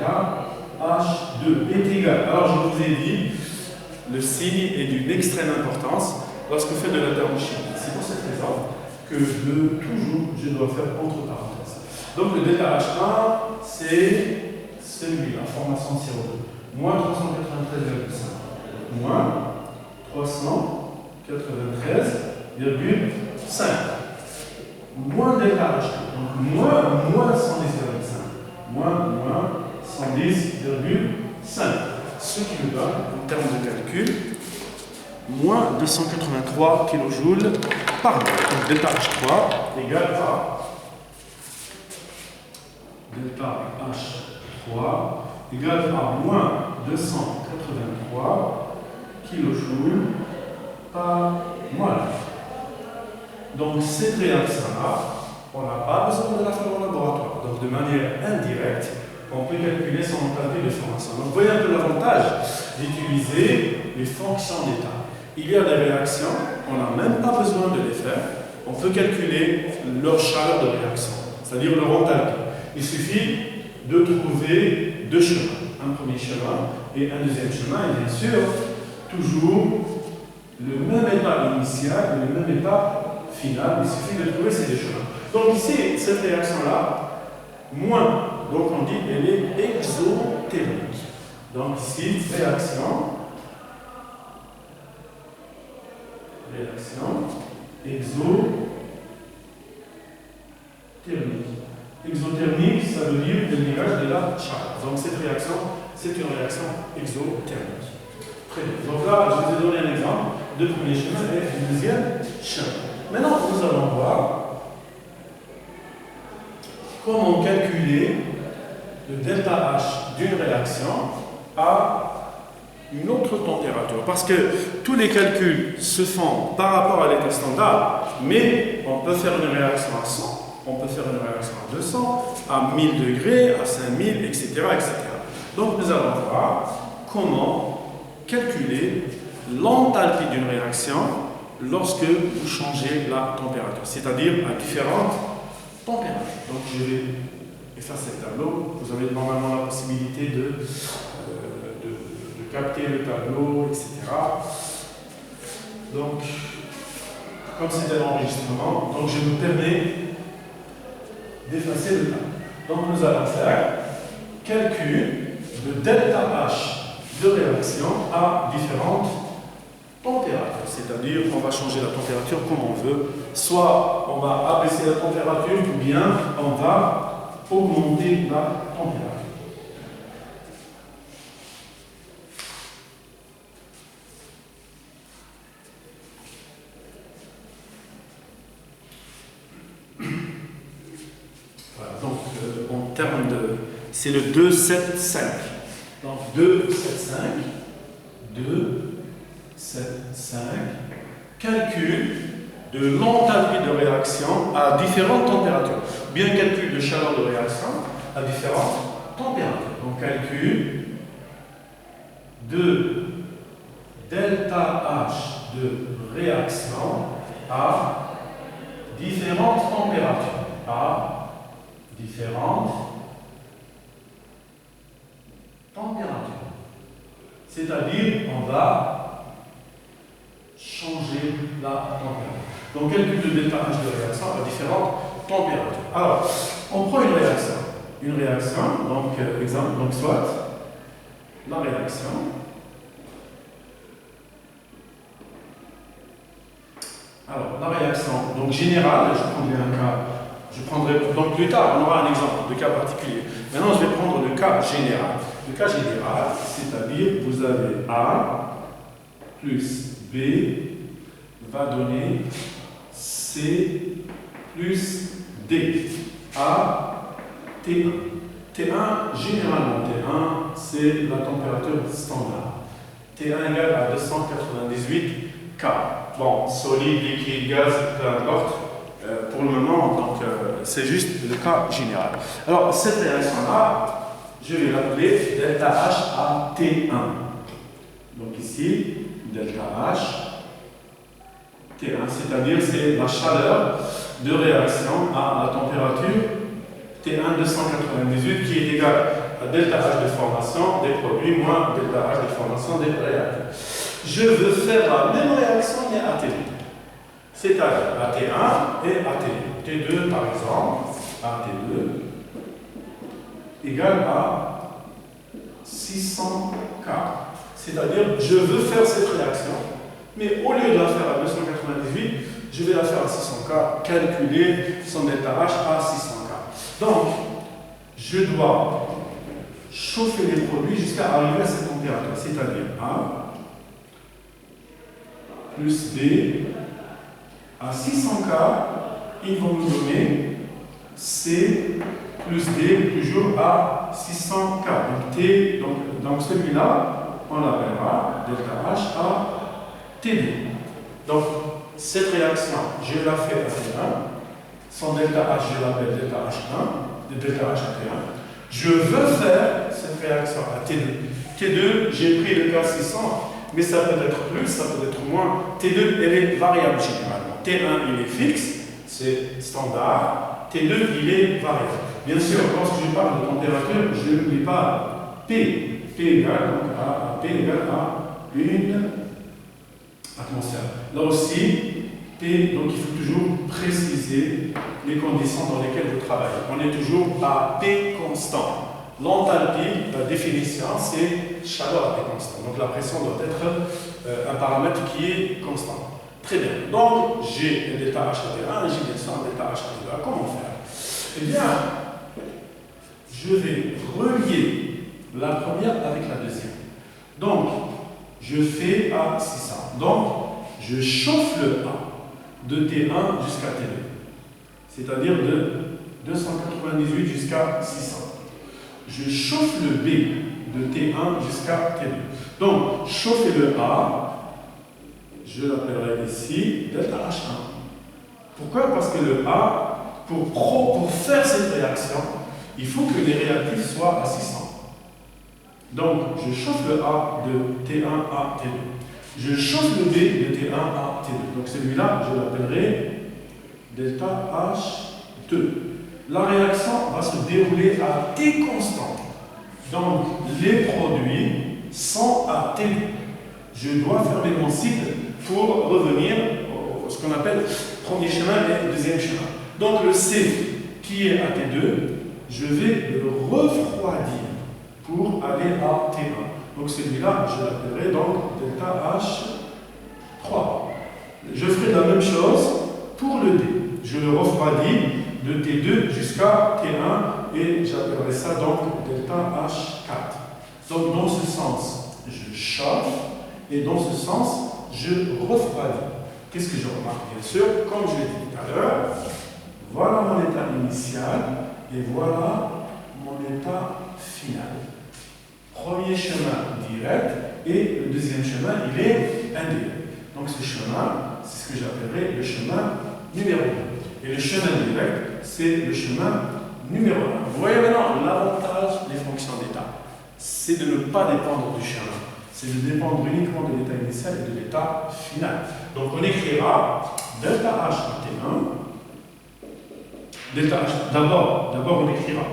delta H2 est égal. Alors je vous ai dit, le signe est d'une extrême importance lorsque vous faites de la thermochimie. C'est pour cette raison que je dois faire entre parenthèses. Donc le delta H1, c'est celui-là, formation de CO2. Moins 393,5. Moins 393,5. Moins delta H2. Donc moins 110,5. Moins 110,5. Ce qui nous donne, en termes de calcul, moins 283 kJ par mol. Donc delta H3 égale à delta H3 égale à moins 283 kJ par mol. Donc cette réaction-là, on n'a pas besoin de la faire au laboratoire. Donc de manière indirecte, on peut calculer son enthalpie de formation. Donc vous voyez un peu l'avantage d'utiliser les fonctions d'état. Il y a des réactions, on n'a même pas besoin de les faire. On peut calculer leur chaleur de réaction, c'est-à-dire leur enthalpie. Il suffit de trouver deux chemins, un premier chemin et un deuxième chemin, et bien sûr, toujours le même état initial et le même état final. Il suffit de trouver ces deux chemins. Donc ici, cette réaction-là, moins, donc on dit elle est exothermique. Donc ici, réaction exothermique. Exothermique, ça veut dire le dégage de la chaleur. Donc cette réaction, c'est une réaction exothermique. Très bien. Donc là, je vous ai donné un exemple de premier chemin et du deuxième chemin. Maintenant, nous allons voir comment calculer le delta H d'une réaction à une autre température. Parce que tous les calculs se font par rapport à l'état standard, mais on peut faire une réaction à 100, on peut faire une réaction à 200, à 1000 degrés, à 5000, etc., etc. Donc nous allons voir comment calculer l'enthalpie d'une réaction lorsque vous changez la température, c'est-à-dire à différentes températures. Donc je vais effacer le tableau. Vous avez normalement la possibilité de capter le tableau, etc. Donc, comme c'est un enregistrement, donc je me permets d'effacer le tableau. Donc nous allons faire calcul de delta H de réaction à différentes températures. C'est-à-dire qu'on va changer la température comme on veut. Soit on va abaisser la température, ou bien on va augmenter la température. C'est le 275. Donc 275, calcul de l'enthalpie de réaction à différentes températures. Bien calcul de chaleur de réaction à différentes températures. Donc calcul de delta H de réaction à différentes températures. C'est-à-dire, on va changer la température. Donc, calcul de delta H de réaction à différentes températures. Alors, on prend une réaction. Donc, exemple, donc soit la réaction. Alors, la réaction, donc générale, je prendrai donc plus tard, on aura un exemple de cas particulier. Maintenant, je vais prendre le cas général. Le cas général, c'est-à-dire vous avez A plus B va donner C plus D. A, T1. T1, généralement T1, c'est la température standard. T1 égale à 298 K. Bon, solide, liquide, gaz, peu importe. Pour le moment, donc c'est juste le cas général. Alors, cette réaction-là, je vais l'appeler delta H à T1. Donc ici, delta H, T1, c'est-à-dire c'est la chaleur de réaction à la température T1 298 qui est égal à delta H de formation des produits moins delta H de formation des réactifs. Je veux faire la même réaction mais à T2. C'est-à-dire à T1 et à T2. T2 par exemple, à T2 égale à 600K. C'est-à-dire, je veux faire cette réaction, mais au lieu de la faire à 298, je vais la faire à 600K, calculer son delta H à 600K. Donc, je dois chauffer les produits jusqu'à arriver à cette température, c'est-à-dire A plus B à 600K, ils vont nous donner C plus D toujours à 600K. Donc, T, donc celui-là, on l'appellera delta H à T2. Donc, cette réaction, je la fais à T1. Son delta H, je l'appelle delta H1, de delta H à T1. Je veux faire cette réaction à T2. T2, j'ai pris le cas 600, mais ça peut être plus, ça peut être moins. T2, elle est variable généralement. T1, il est fixe, c'est standard. T2, il est variable. Bien sûr, lorsque je parle de température, je n'oublie pas P. P égale donc à P égale à 1 atmosphère. Là aussi, P, donc il faut toujours préciser les conditions dans lesquelles vous travaillez. On est toujours à P constant. L'enthalpie, la définition, c'est chaleur à P constant. Donc la pression doit être un paramètre qui est constant. Très bien. Donc j'ai un delta H à T1 et j'ai bien sûr un delta H à T2. Comment faire? Eh bien, je vais relier la première avec la deuxième. Donc, je fais à 600. Donc, je chauffe le A de T1 jusqu'à T2. C'est-à-dire de 298 jusqu'à 600. Je chauffe le B de T1 jusqu'à T2. Donc, chauffer le A, je l'appellerai ici delta H1. Pourquoi? Parce que le A, pour faire cette réaction, il faut que les réactifs soient à 600. Donc, je chauffe le A de T1 à T2. Je chauffe le B de T1 à T2. Donc, celui-là, je l'appellerai delta H2. La réaction va se dérouler à T constant. Donc, les produits sont à T2. Je dois fermer mon cycle pour revenir à ce qu'on appelle premier chemin et deuxième chemin. Donc, le C qui est à T2, je vais le refroidir pour aller à T1. Donc celui-là, je l'appellerai donc delta H3. Je ferai la même chose pour le D. Je le refroidis de T2 jusqu'à T1 et j'appellerai ça donc delta H4. Donc dans ce sens, je chauffe et dans ce sens, je refroidis. Qu'est-ce que je remarque? Bien sûr, comme je l'ai dit tout à l'heure, voilà mon état initial et voilà mon état final. Premier chemin direct et le deuxième chemin, il est indirect. Donc ce chemin, c'est ce que j'appellerai le chemin numéro 2. Et le chemin direct, c'est le chemin numéro 1. Vous voyez maintenant l'avantage des fonctions d'état. C'est de ne pas dépendre du chemin. C'est de dépendre uniquement de l'état initial et de l'état final. Donc on écrira delta H à T1. Delta H, d'abord on écrira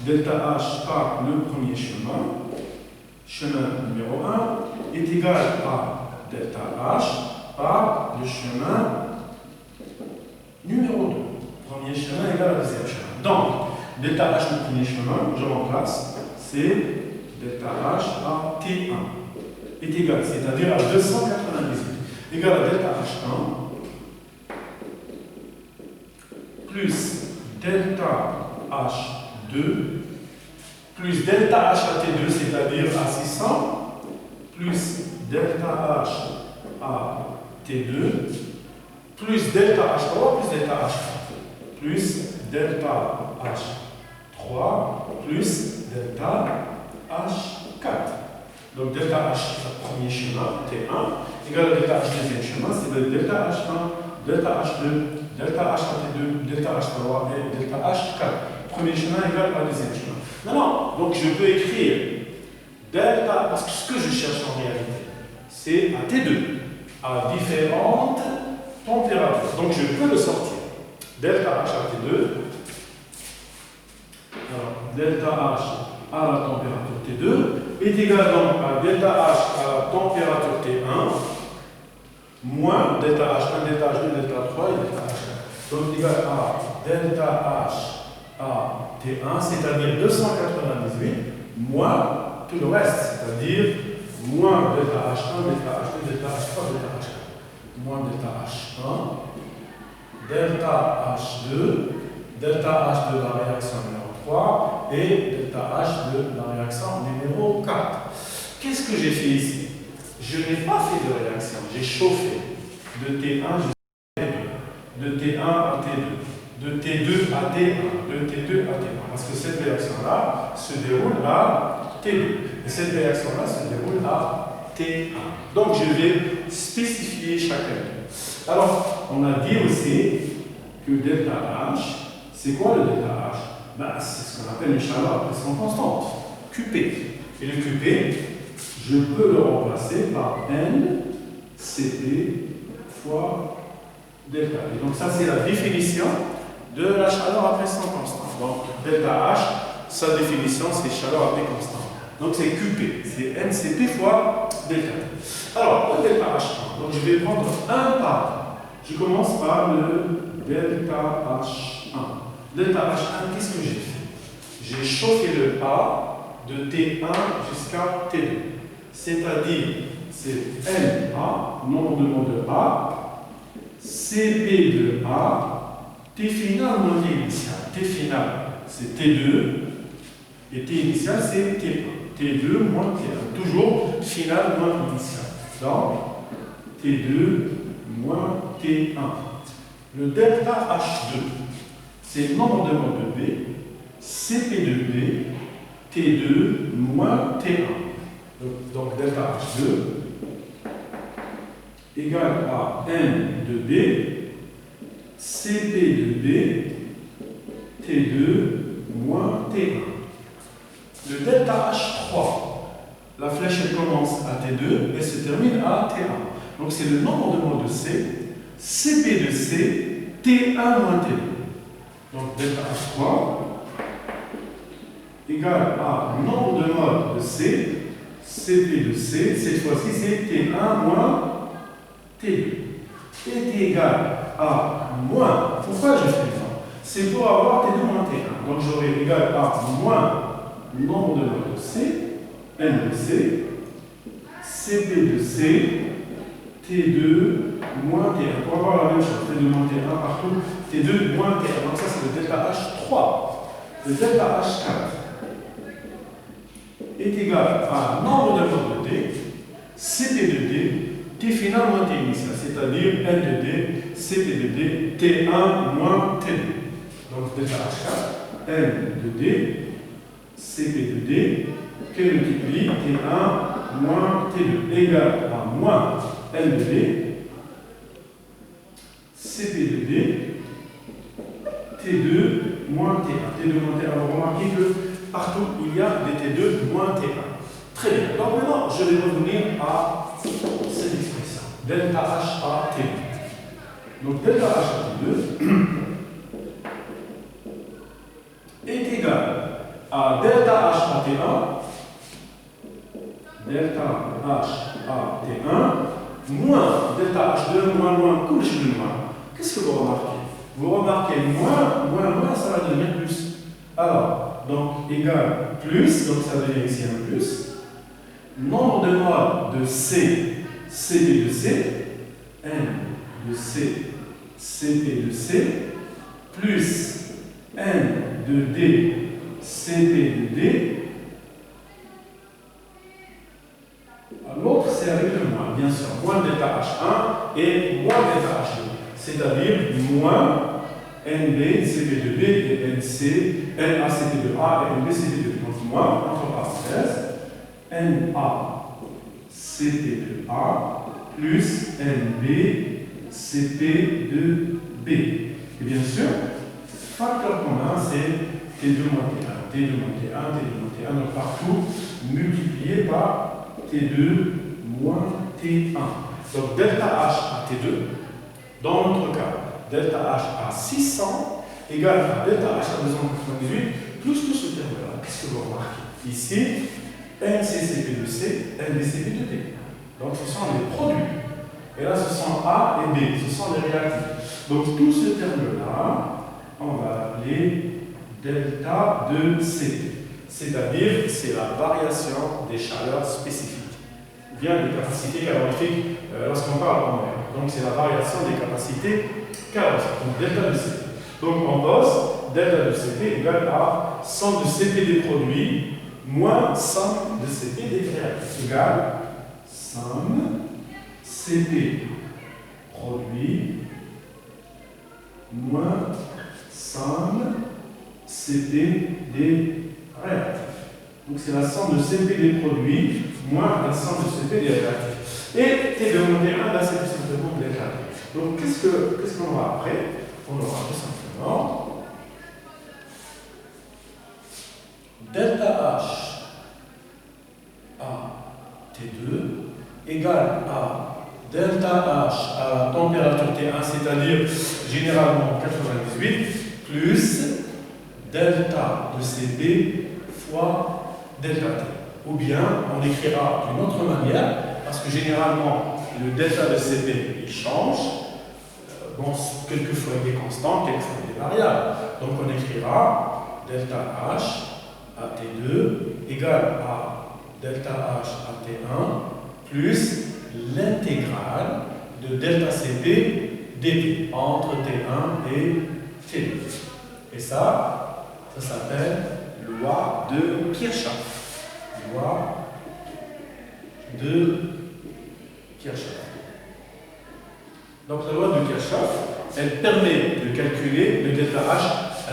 delta H par le premier chemin. Chemin numéro 1 est égal à delta H par le chemin numéro 2. Premier chemin égale à deuxième chemin. Donc, delta H le premier chemin, je remplace, c'est delta H à T1 est égal, c'est-à-dire à 298, égal à delta H1 plus delta H2 plus delta H à T2, c'est-à-dire à 600, plus delta H à T2, plus delta H3, plus delta H4, plus delta H3, plus delta H4. Donc delta H, premier chemin, T1, égal à delta H, deuxième chemin, c'est delta H1, delta H2, delta H à T2, delta H3 et delta H4. Premier chemin égal à deuxième chemin. Non, donc je peux écrire delta, parce que ce que je cherche en réalité, c'est à T2, à différentes températures. Donc je peux le sortir. Delta H à T2 delta H à la température T2 est égal donc à delta H à la température T1 moins delta H1, delta H2, delta 3 et delta H4. Donc égal à delta H à T1, c'est-à-dire 298 moins tout le reste, c'est-à-dire moins delta H1, delta H2, delta H3, delta H4. Moins delta H1, delta H2, delta H de la réaction numéro 3 et delta H de la réaction numéro 4. Qu'est-ce que j'ai fait ici? Je n'ai pas fait de réaction, j'ai chauffé de T1 jusqu'à T2, de T1 à T2, de T2 à T1, de T2 à T1, parce que cette réaction-là se déroule à T2, et cette réaction-là se déroule à T1. Donc je vais spécifier chacun. Alors, on a dit aussi que delta H, c'est quoi le delta H? Ben, c'est ce qu'on appelle une chaleur à pression constante, QP. Et le QP, je peux le remplacer par N Cp fois delta. Et donc ça, c'est la définition de la chaleur à pression constante. Donc delta H, sa définition, c'est chaleur à pression constante. Donc c'est QP, c'est NCP fois delta. Alors, le delta H1, donc je vais prendre un par un. Je commence par le delta H1. Delta H1, qu'est-ce que j'ai fait? J'ai chauffé le A de T1 jusqu'à T2. C'est-à-dire, c'est NA, nombre de mots de A, CP de A, T final moins T initial. T final, c'est T2, et T initial, c'est T1. T2 moins T1. Toujours final moins initial. Donc, T2 moins T1. Le delta H2, c'est le nombre de mots de B, CP de B, T2 moins T1. Donc delta H2 égale à N de B, CP de B, T2 moins T1. Le delta H3, la flèche elle commence à T2 et se termine à T1. Donc c'est le nombre de mots de C, CP de C, T1 moins T2. Donc delta H3 égale à nombre de modes de C, Cp de C, cette fois-ci c'est T1 moins T2. Est égal à moins, pourquoi je fais ça? C'est pour avoir T2 moins T1. Donc j'aurai égal à moins nombre de modes de C, N de C, Cp de C, T2 moins T1. Pour avoir la même chose, T2 moins T1 partout, T2 moins T1. Donc ça c'est le delta H3. Le delta H4 est égal à nombre de modes de D, Cp de D, T final moins T initial, c'est-à-dire N de D, Cp de D, T1 moins T2. Donc delta H4, N de D, Cp de D, que multiplie T1 moins T2, égal à moins N de D, Cp de D, T2 moins T1. T2 moins T1. Alors remarquez que partout il y a des T2 moins T1. Très bien. Donc maintenant, je vais revenir à cette expression. Delta H à T2. Donc delta H à T2 est égal à delta H à T1, delta H à T1, moins delta H2, moins, couche de moins. Qu'est-ce que vous remarquez? Vous remarquez moins, ça va devenir plus. Alors, donc égal plus, donc ça devient ici un plus. Nombre de modes de C, Cp de C, N de C, Cp de C, plus N de D, Cp de D. L'autre, c'est avec le moins, bien sûr. Moins delta H1 et moins delta H2. C'est-à-dire moins NB, Cp de B et NC, NA, Cp de A et NB, Cp de B. Donc moins, entre parenthèses, NA, Cp de A, plus NB, Cp de B. Et bien sûr, facteur commun, c'est T2 moins T1, T2 moins T1, T2 moins T1, donc partout multiplié par T2 moins T1. Donc delta H à T2, dans notre cas, delta H à 600 égale à delta H à 298 plus tout ce terme-là, qu'est-ce que vous remarquez? Ici, NCCP de C, NDCP de D. Donc ce sont les produits. Et là, ce sont A et B, ce sont les réactifs. Donc tout ce terme-là, on va appeler delta de C. C'est-à-dire, c'est la variation des chaleurs spécifiques. Bien des capacités calorifiques lorsqu'on parle en mer. Donc c'est la variation des capacités calorifiques. Donc delta de C. Donc on pose delta de CP égale à somme de CP des produits moins somme de CP des réactifs. Égale somme CP produit moins somme CP des réactifs. Donc c'est la somme de CP des produits moins la somme de CP des réactifs. Et T de moins T1, là c'est tout simplement delta. Donc qu'est-ce qu'on aura après? On aura tout simplement delta H à T2 égale à delta H à la température T1, c'est-à-dire généralement 98, plus delta de CP fois delta T. Ou bien on écrira d'une autre manière, parce que généralement le delta de CP il change. Bon, quelquefois il est constant, quelquefois il est variable. Donc on écrira delta H à T2 égale à delta H à T1 plus l'intégrale de delta CP dt entre T1 et T2. Et ça s'appelle loi de Kirchhoff. Loi de Kirchhoff. Donc la loi de Kirchhoff, elle permet de calculer le delta H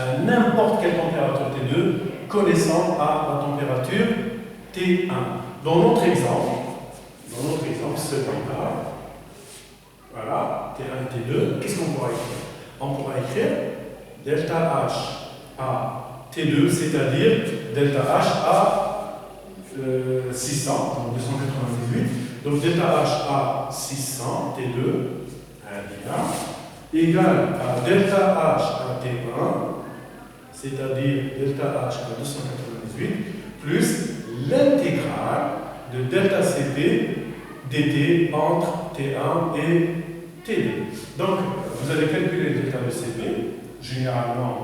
à n'importe quelle température T2 connaissant à la température T1. Dans notre exemple, celui-là, voilà, T1 et T2, qu'est-ce qu'on pourra écrire? On pourra écrire delta H à T2, c'est-à-dire delta H à 600, donc 298. Donc delta H à 600, T2, égale à delta H à T1, c'est-à-dire delta H à 298, plus l'intégrale de delta CP dt entre T1 et T2. Donc, vous allez calculer le delta de CP. Généralement,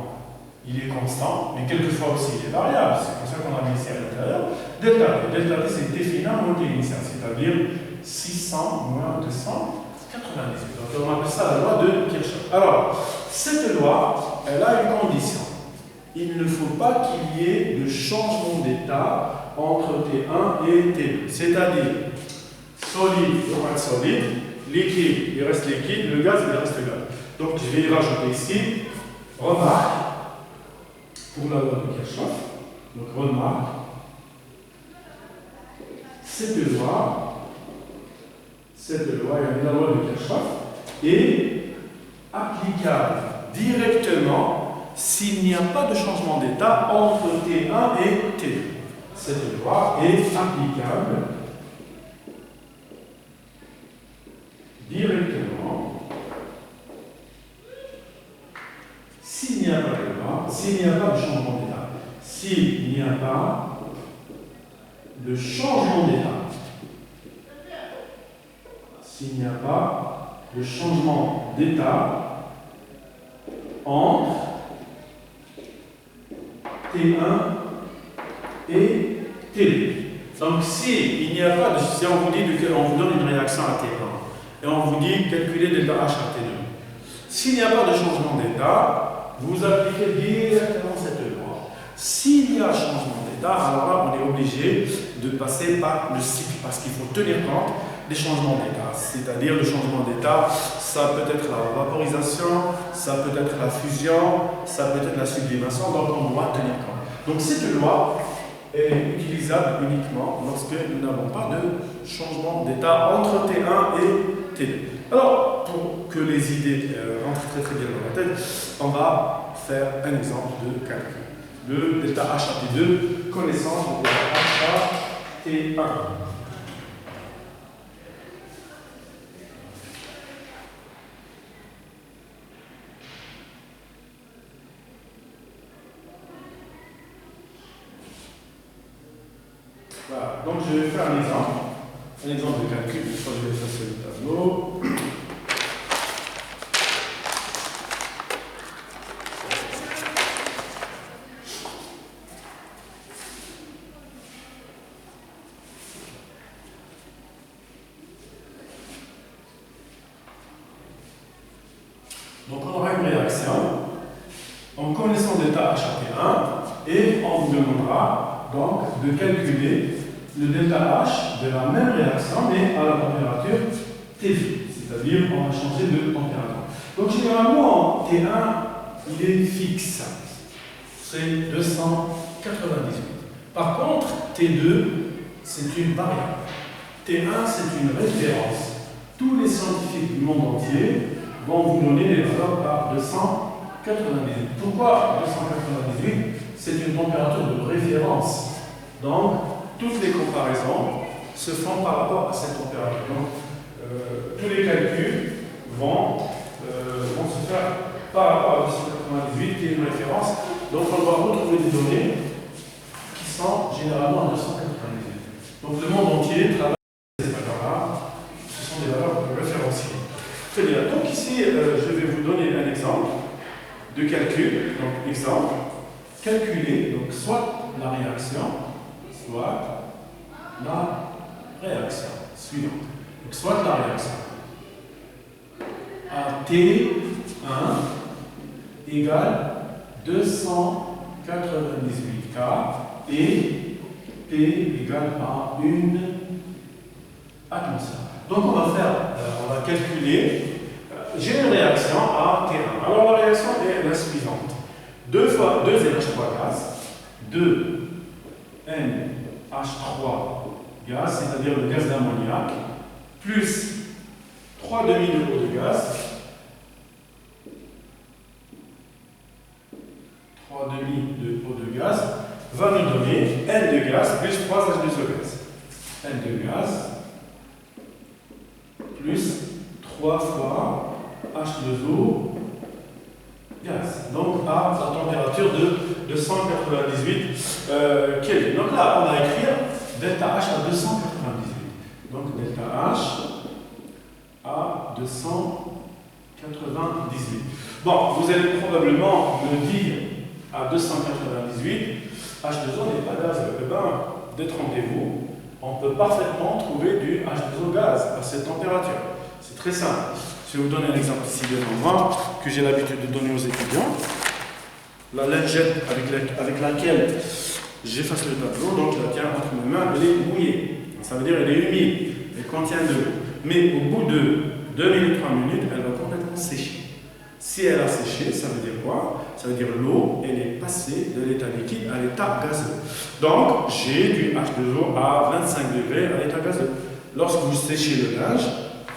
il est constant, mais quelquefois aussi il est variable. C'est pour ça qu'on a mis ici à l'intérieur. Delta T, c'est T final moins T initial, c'est-à-dire 600 moins 298. Donc, on appelle ça la loi de Kirchhoff. Alors, cette loi, elle a une condition. Il ne faut pas qu'il y ait de changement d'état entre T1 et T2. C'est-à-dire, solide, il reste solide, liquide, il reste liquide, le gaz, il reste gaz. Donc, je vais y rajouter ici, remarque, pour la loi de Kirchhoff. Donc, remarque, cette loi, la loi de Kirchhoff, est applicable directement s'il n'y a pas de changement d'état entre T1 et T2. Cette loi est applicable directement s'il n'y a pas de changement d'état. S'il n'y a pas de changement d'état. S'il n'y a pas de changement d'état entre T1 et T2. Donc, si on vous donne une réaction à T1 et on vous dit calculer delta H à T2, s'il n'y a pas de changement d'état, vous appliquez directement cette loi. S'il y a changement d'état, alors là, on est obligé de passer par le cycle parce qu'il faut tenir compte des changements d'état. C'est-à-dire, le changement d'état, ça peut être la vaporisation, ça peut être la fusion, ça peut être la sublimation, donc on doit tenir compte. Donc cette loi est utilisable uniquement lorsque nous n'avons pas de changement d'état entre T1 et T2. Alors, pour que les idées rentrent très très bien dans la tête, on va faire un exemple de calcul. Le delta H à T2, connaissance de delta H à T1. Donc je vais faire un exemple de calcul. Je crois que je vais effacer le tableau. Donc on aura une réaction en connaissant delta H à T1 et on vous demandera donc de calculer le delta H de la même réaction mais à la température T2, c'est-à-dire on va changer de température. Donc généralement T1 il est fixe, c'est 298. Par contre T2 c'est une variable. T1 c'est une référence. Tous les scientifiques du monde entier vont vous donner les valeurs par 298. Pourquoi 298? C'est une température de référence. Donc, toutes les comparaisons se font par rapport à cette température. Donc, tous les calculs vont se faire par rapport à 298, qui est une référence. Donc, on va retrouver des données qui sont généralement à 298. Donc, le monde entier travaille avec ces valeurs-là. Ce sont des valeurs référentielles. Très bien. Donc ici, je vais vous donner un exemple de calcul. Donc, exemple, calculer donc, soit la réaction suivante. Donc, soit la réaction à T1 égale 298 K et P égale à 1 atmosphère. Donc on va calculer, j'ai une réaction à T1. Alors la réaction est la suivante. 2 fois 2 NH3 gaz, 2 NH3 gaz, c'est-à-dire le gaz d'ammoniac, plus 3 demi de eau de gaz, 3 demi de eau de gaz, va nous donner N de gaz plus 3 H2O gaz. N de gaz plus 3 fois H2O gaz. Donc à la température de 298 Kelvin. Donc là, on va écrire delta H à 298. Donc delta H à 298. Bon, vous allez probablement me dire à 298, H2O n'est pas gaz. Eh bien, détrompez-vous. On peut parfaitement trouver du H2O gaz à cette température. C'est très simple. Je vais vous donner un exemple ici devant moi, que j'ai l'habitude de donner aux étudiants. La lingette avec laquelle j'efface le tableau, donc je la tiens entre mes mains, elle est mouillée. Ça veut dire qu'elle est humide, elle contient de l'eau. Mais au bout de 2 minutes, 3 minutes, elle va complètement sécher. Si elle a séché, ça veut dire quoi? Ça veut dire l'eau, elle est passée de l'état liquide à l'état gazeux. Donc, j'ai du H2O à 25 degrés à l'état gazeux. Lorsque vous séchez le linge,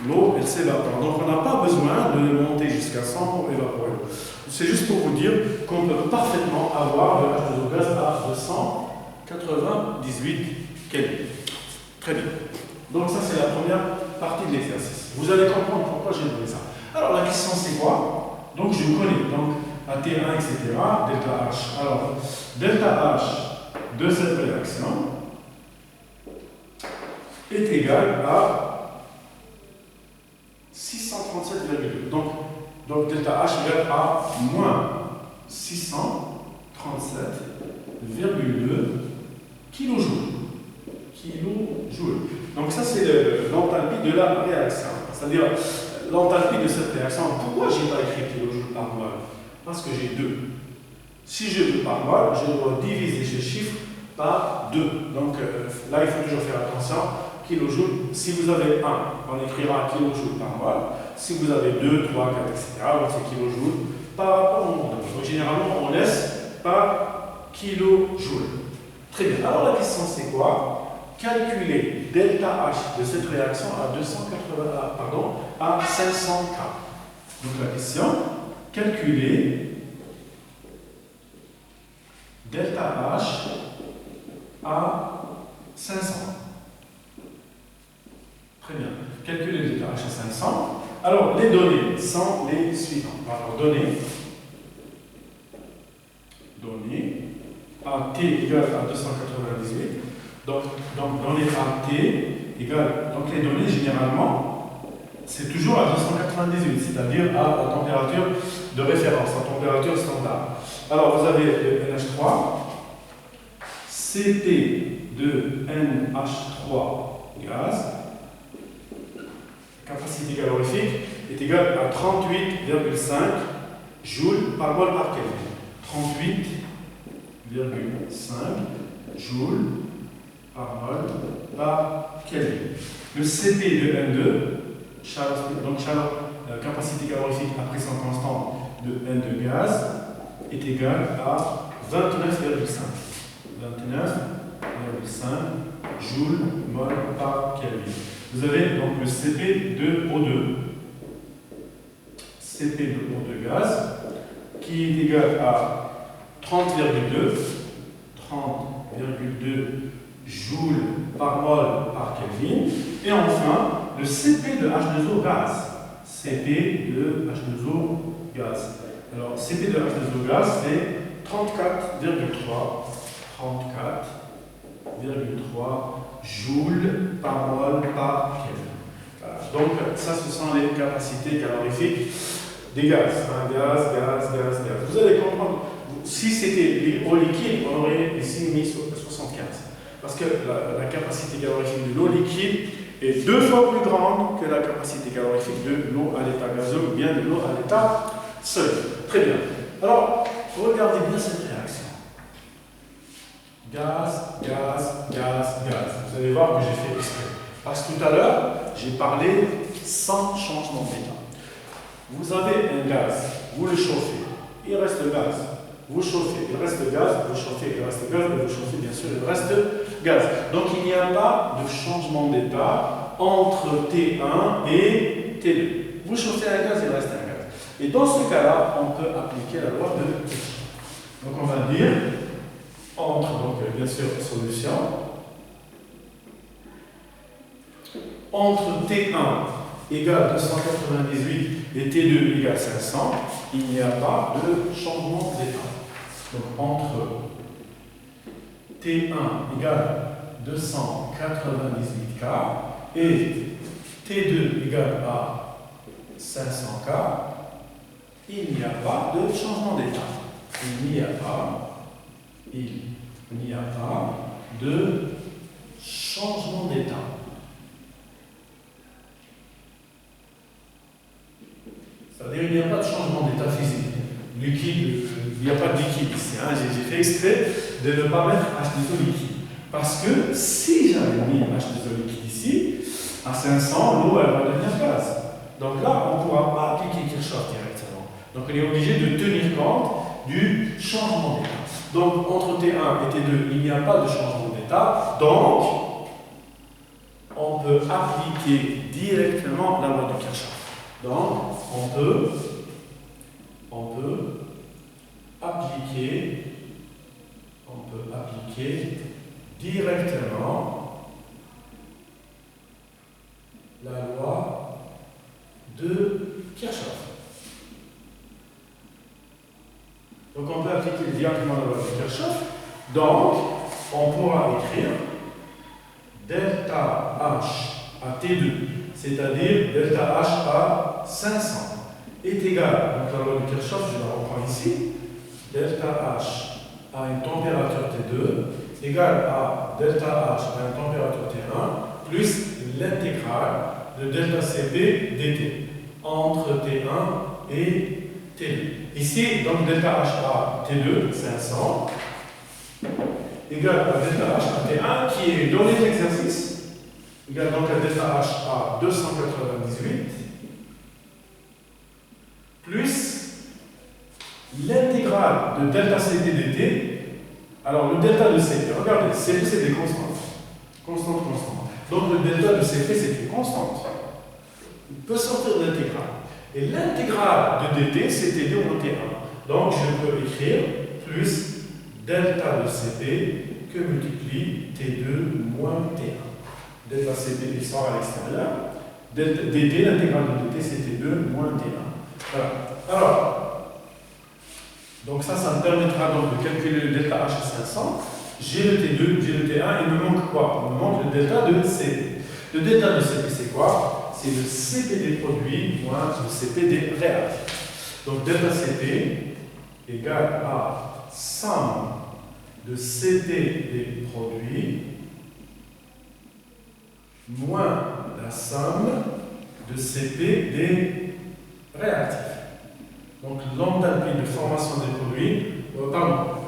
l'eau, elle s'évapore. Donc, on n'a pas besoin de monter jusqu'à 100 pour évaporer l'eau. C'est juste pour vous dire qu'on peut parfaitement avoir de H2O gaz à 298 Kelvin. Très bien. Donc, ça, c'est la première partie de l'exercice. Vous allez comprendre pourquoi j'ai donné ça. Alors, la question, c'est quoi? Donc, je connais. Donc, à T1, etc., delta H. Alors, delta H de cette réaction est égal à 637,2. Donc, delta H égale à moins 637,2 kJ. Donc, ça, c'est l'enthalpie de la réaction. C'est-à-dire, l'enthalpie de cette réaction. Pourquoi je n'ai pas écrit kJ par mol? Parce que j'ai 2. Si je veux par mol, je dois diviser ce chiffre par 2. Donc là, il faut toujours faire attention. Kilojoule, si vous avez 1, on écrira kilojoule par mol. Si vous avez 2, 3, 4, etc., donc c'est kilojoule par rapport au nombre. Donc généralement, on laisse par kilojoule. Très bien. Alors la question, c'est quoi? Calculer delta H de cette réaction à 500 K. Donc la question, calculer delta H à 500. Très bien. Calculer delta H à 500. Alors les données sont les suivantes. Alors données à T égale à 298. Donc dans l'état T égale, donc les données généralement, c'est toujours à 298, c'est-à-dire à la température de référence, la température standard. Alors vous avez le NH3, Cp de NH3 gaz, capacité calorifique, est égale à 38,5 joules par mol par Kelvin. 38,5 joules par mol par Kelvin. Le Cp de N2, donc capacité calorifique à pression constante de N2 gaz, est égal à 29,5 joules mol par Kelvin. Vous avez donc le Cp de O2, Cp de O2 gaz, qui est égal à 30,2 joules par mol par Kelvin. Et enfin, le Cp de H2O gaz. Cp de H2O gaz. Alors, Cp de H2O gaz, c'est 34,3 joules par mol par Kelvin. Voilà. Donc, ça, ce sont les capacités calorifiques des gaz. Gaz. Vous allez comprendre, si c'était eau liquide, on aurait ici mis 75. Parce que la capacité calorifique de l'eau liquide est 2 fois plus grande que la capacité calorifique de l'eau à l'état gazeux ou bien de l'eau à l'état solide. Très bien. Alors, regardez bien cette réaction. Gaz. Vous allez voir que j'ai fait exprès. Parce que tout à l'heure, j'ai parlé sans changement d'état. Vous avez un gaz, vous le chauffez, il reste gaz. Vous chauffez, il reste gaz, vous chauffez, il reste gaz, et vous chauffez, bien sûr, il reste gaz. Donc il n'y a pas de changement d'état entre T1 et T2. Vous chauffez un gaz, il reste un gaz. Et dans ce cas-là, on peut appliquer la loi de Kirchhoff. Donc on va dire, entre, donc bien sûr, solution, entre T1 égale 298 et T2 égale 500, il n'y a pas de changement d'état. Donc entre T1 égale 298 K et T2 égale à 500 K, il n'y a pas de changement d'état. Il n'y a pas de changement d'état. C'est-à-dire qu'il n'y a pas de changement d'état physique. Liquide, il n'y a pas de liquide ici. J'ai fait exprès de ne pas mettre H2O liquide. Parce que si j'avais mis H2O liquide ici, à 500, l'eau elle va devenir gaz. Donc là, on ne pourra pas appliquer Kirchhoff directement. Donc on est obligé de tenir compte du changement d'état. Donc entre T1 et T2, il n'y a pas de changement d'état. Donc, on peut appliquer directement la loi de Kirchhoff. Donc, on peut appliquer directement la loi de Kirchhoff. Donc, on peut appliquer directement la loi de Kirchhoff. Donc, on pourra écrire delta H à T2, c'est-à-dire delta H à 500, est égal, donc la loi de Kirchhoff, je la reprends ici, delta H à une température T2 égale à delta H à une température T1 plus l'intégrale de delta Cp dt entre T1 et T2. Ici, donc delta H à T2, 500, égale à delta H à T1 qui est donné l'exercice, égale donc à delta H à 298 plus l'intégrale de delta Cp dt. Alors le delta de Cp, regardez, Cp c'est des constantes. Constante. Donc le delta de Cp c'est une constante. Il peut sortir de l'intégrale. Et l'intégrale de dt c'est T2 moins T1. Donc je peux écrire plus delta de Cp que multiplie T2 moins T1. Delta Cp il sort à l'extérieur. dt, l'intégrale de dt c'est T2 moins T1. Voilà. Alors, donc ça me permettra donc de calculer le delta H à 500. J'ai le T2, j'ai le T1, il me manque quoi? Il me manque le delta de CP. Le delta de CP, c'est quoi? C'est le CP des produits moins le CP des réactifs. Donc delta CP égale à somme de CP des produits moins la somme de CP des réactifs. Donc l'enthalpie de formation des produits,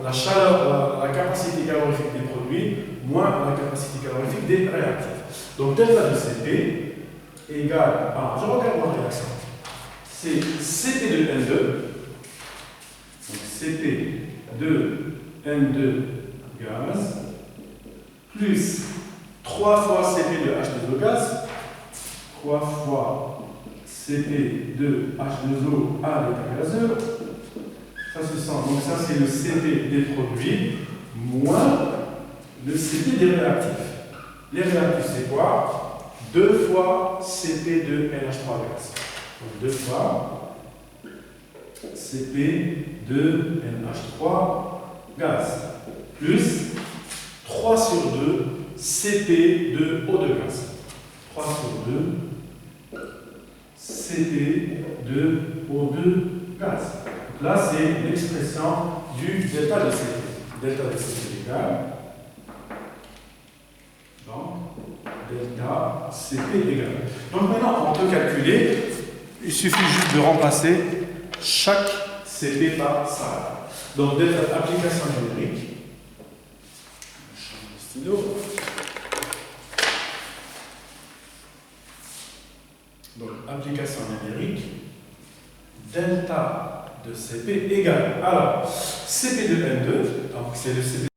la chaleur, la capacité calorifique des produits moins la capacité calorifique des réactifs. Donc delta de CP égale à, je regarde ma réaction, c'est CP de N2, donc CP de N2 gaz, plus 3 fois CP de H2O gaz, 3 fois CP de H2O à l'état gazeux, ça se sent. Donc ça c'est le CP des produits moins le CP des réactifs. Les réactifs c'est quoi? 2 fois CP de NH3 gaz. Donc 2 fois CP de NH3 gaz plus 3 sur 2 CP de O2 gaz. 3 sur 2 CP de O2 gaz. Donc là, c'est l'expression du delta de CP. Delta de CP égale. Donc, delta CP égale. Donc maintenant, on peut calculer. Il suffit juste de remplacer chaque CP par ça. Donc, delta application numérique. Je change le stylo. Donc, application numérique, delta de CP égale. Alors, CP de N2, donc c'est le CP